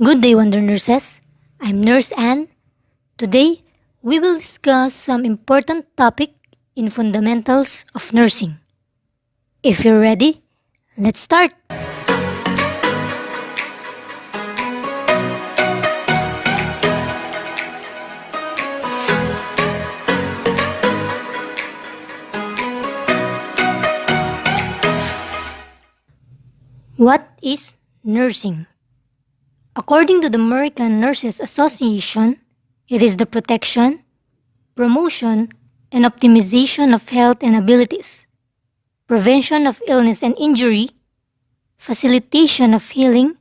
Good day, Wonder Nurses. I'm Nurse Anne. Today, we will discuss some important topic in fundamentals of nursing. If you're ready, let's start. What is nursing? According to the American Nurses Association, it is the protection, promotion, and optimization of health and abilities, prevention of illness and injury, facilitation of healing,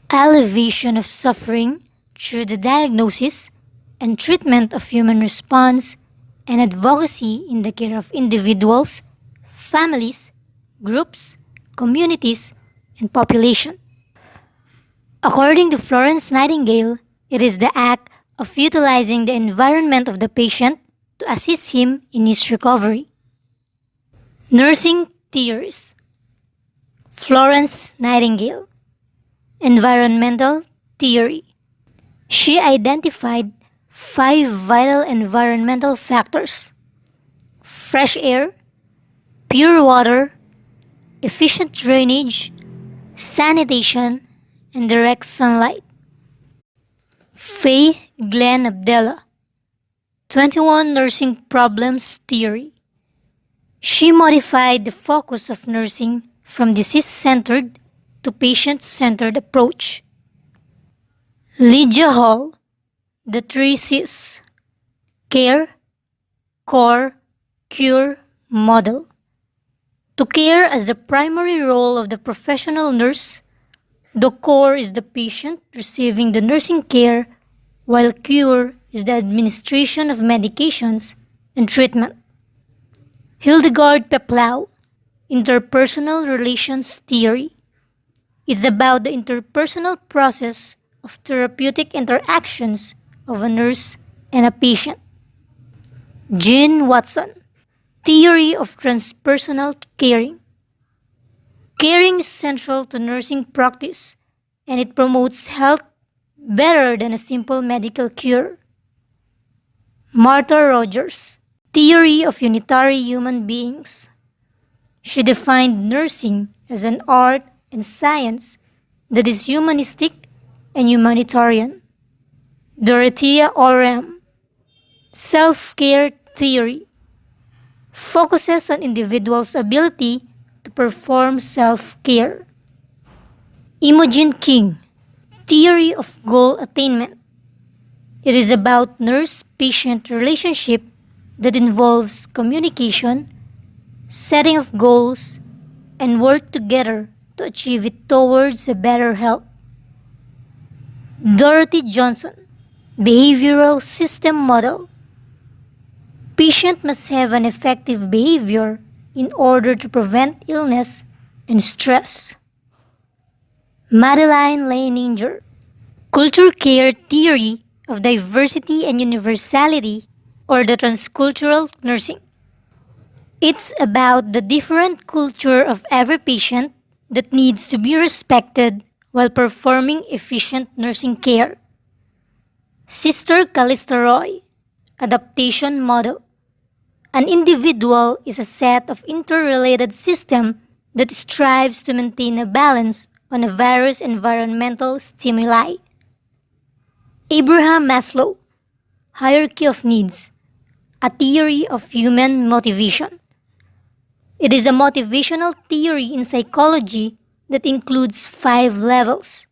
alleviation of suffering through the diagnosis and treatment of human response, and advocacy in the care of individuals, families, groups, communities, and population. According to Florence Nightingale, it is the act of utilizing the environment of the patient to assist him in his recovery. Nursing theories. Florence Nightingale. Environmental theory. She identified 5 vital environmental factors: fresh air, pure water, efficient drainage, sanitation, and direct sunlight. Faye Glenn Abdella. 21 Nursing Problems Theory. She modified the focus of nursing from disease-centered to patient-centered approach. Lydia Hall. The 3 C's. Care, Core, Cure model. To care as the primary role of the professional nurse, the core is the patient receiving the nursing care, while cure is the administration of medications and treatment. Hildegard Peplau, Interpersonal Relations Theory. It's about the interpersonal process of therapeutic interactions of a nurse and a patient. Jean Watson, Theory of Transpersonal Caring. Caring is central to nursing practice, and it promotes health better than a simple medical cure. Martha Rogers, Theory of Unitary Human Beings. She defined nursing as an art and science that is humanistic and humanitarian. Dorothea Oram, Self-Care Theory. Focuses on individuals' ability to perform self-care. Imogen King, Theory of Goal Attainment. It is about nurse-patient relationship that involves communication, setting of goals, and work together to achieve it towards a better health. Dorothy Johnson, Behavioral System Model. Patient must have an effective behavior in order to prevent illness and stress. Madeline Leininger, Culture Care Theory of Diversity and Universality, or the Transcultural Nursing. It's about the different culture of every patient that needs to be respected while performing efficient nursing care. Sister Callista Roy, Adaptation Model. An individual is a set of interrelated systems that strives to maintain a balance on a various environmental stimuli. Abraham Maslow, Hierarchy of Needs, a theory of human motivation. It is a motivational theory in psychology that includes 5 levels.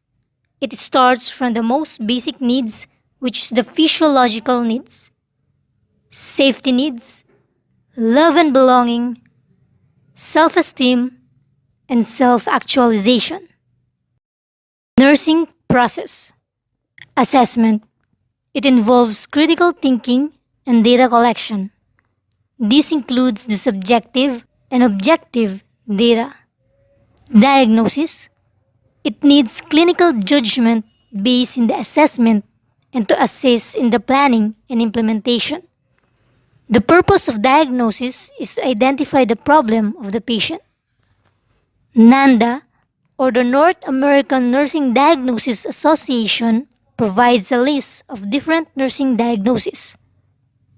It starts from the most basic needs, which is the physiological needs, safety needs, love and belonging, self-esteem, and self-actualization. Nursing process. Assessment. It involves critical thinking and data collection. This includes the subjective and objective data. Diagnosis. It needs clinical judgment based in the assessment and to assist in the planning and implementation. The purpose of diagnosis is to identify the problem of the patient. Nanda, or the North American Nursing Diagnosis Association, provides a list of different nursing diagnoses.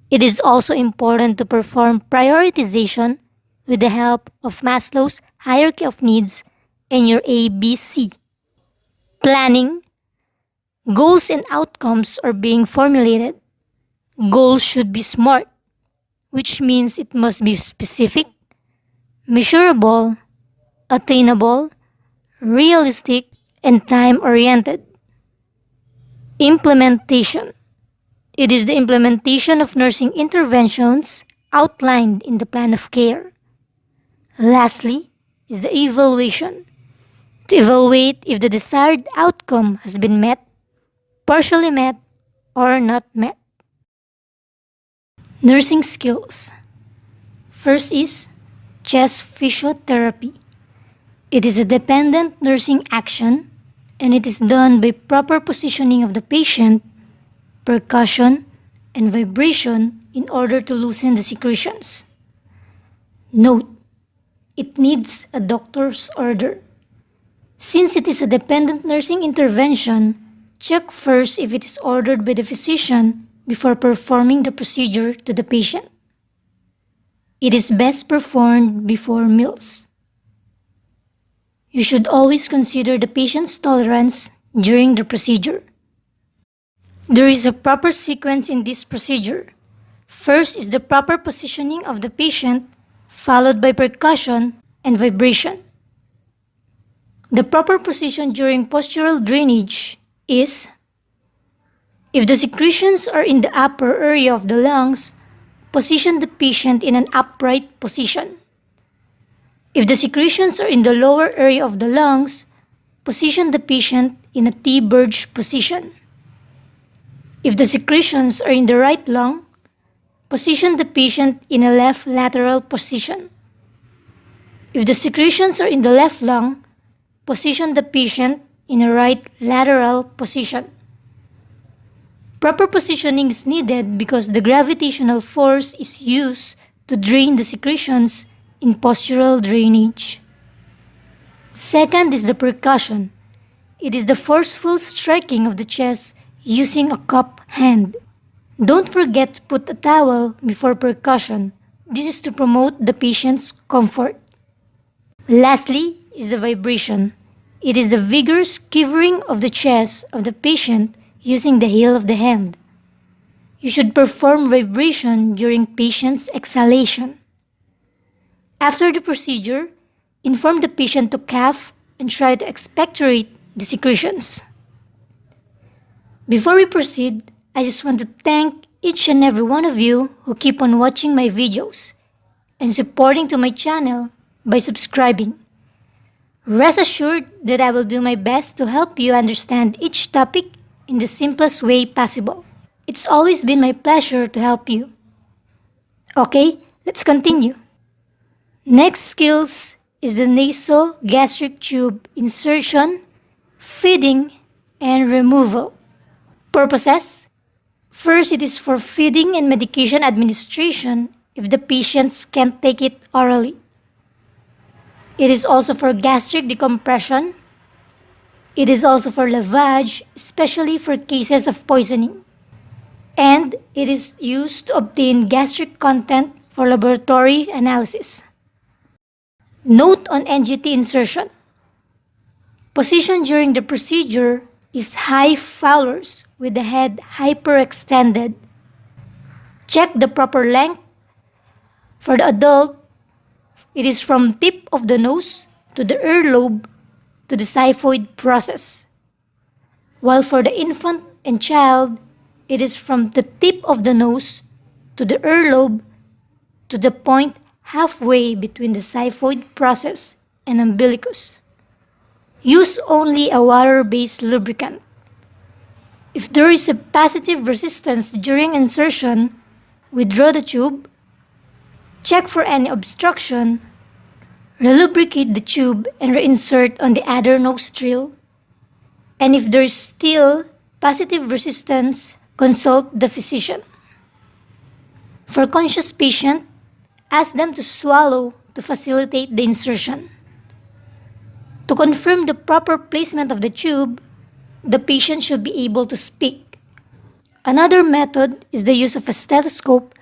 It is also important to perform prioritization with the help of Maslow's hierarchy of needs and your ABC. Planning, goals and outcomes are being formulated. Goals should be SMART, which means it must be specific, measurable, attainable, realistic, and time oriented. Implementation. It is the implementation of nursing interventions outlined in the plan of care. Lastly, is the evaluation. To evaluate if the desired outcome has been met, partially met, or not met. Nursing skills. First is chest physiotherapy. It is a dependent nursing action and it is done by proper positioning of the patient, percussion, and vibration in order to loosen the secretions. Note, it needs a doctor's order. Since it is a dependent nursing intervention, check first if it is ordered by the physician before performing the procedure to the patient. It is best performed before meals. You should always consider the patient's tolerance during the procedure. There is a proper sequence in this procedure. First is the proper positioning of the patient, followed by percussion and vibration. The proper position during postural drainage is: if the secretions are in the upper area of the lungs, position the patient in an upright position. If the secretions are in the lower area of the lungs, position the patient in a T-bird position. If the secretions are in the right lung, position the patient in a left lateral position. If the secretions are in the left lung, position the patient in a right lateral position. Proper positioning is needed because the gravitational force is used to drain the secretions in postural drainage. Second is the percussion. It is the forceful striking of the chest using a cup hand. Don't forget to put a towel before percussion. This is to promote the patient's comfort. Lastly is the vibration. It is the vigorous quivering of the chest of the patient using the heel of the hand. You should perform vibration during patient's exhalation. After the procedure, inform the patient to cough and try to expectorate the secretions. Before we proceed, I just want to thank each and every one of you who keep on watching my videos and supporting to my channel by subscribing. Rest assured that I will do my best to help you understand each topic in the simplest way possible. It's always been my pleasure to help you. Okay, let's continue. Next skills is the nasogastric tube insertion, feeding, and removal. Purposes: first, it is for feeding and medication administration if the patients can't take it orally. It is also for gastric decompression. It is also for lavage, especially for cases of poisoning. And it is used to obtain gastric content for laboratory analysis. Note on NGT insertion. Position during the procedure is high Fowler's with the head hyperextended. Check the proper length. For the adult, it is from tip of the nose to the earlobe to the xiphoid process. While for the infant and child, it is from the tip of the nose to the earlobe to the point halfway between the xiphoid process and umbilicus. Use only a water-based lubricant. If there is a positive resistance during insertion, withdraw the tube. Check for any obstruction, relubricate the tube and reinsert on the other nostril. And if there is still positive resistance, consult the physician. For conscious patient, ask them to swallow to facilitate the insertion. To confirm the proper placement of the tube, the patient should be able to speak. Another method is the use of a stethoscope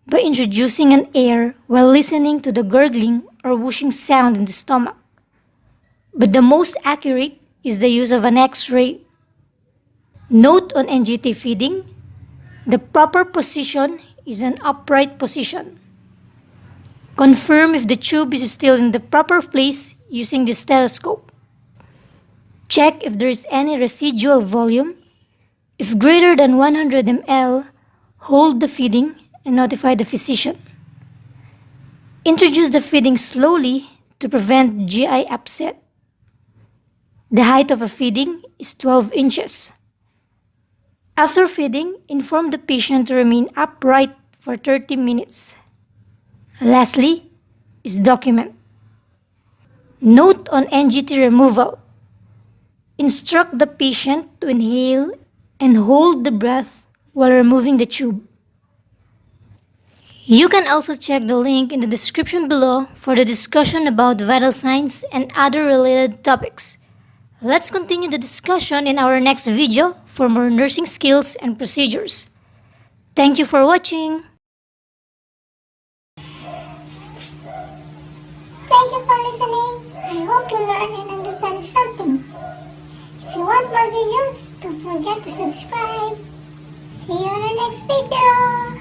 by introducing an air while listening to the gurgling or whooshing sound in the stomach. But the most accurate is the use of an X-ray. Note on NGT feeding, the proper position is an upright position. Confirm if the tube is still in the proper place using the stethoscope. Check if there is any residual volume. If greater than 100 ml, hold the feeding and notify the physician. Introduce the feeding slowly to prevent GI upset. The height of a feeding is 12 inches. After feeding, inform the patient to remain upright for 30 minutes. Lastly, is document. Note on NGT removal. Instruct the patient to inhale and hold the breath while removing the tube. You can also check the link in the description below for the discussion about vital signs and other related topics. Let's continue the discussion in our next video for more nursing skills and procedures. Thank you for watching. Thank you for listening. I hope you learn and understand something. If you want more videos, don't forget to subscribe. See you on the next video.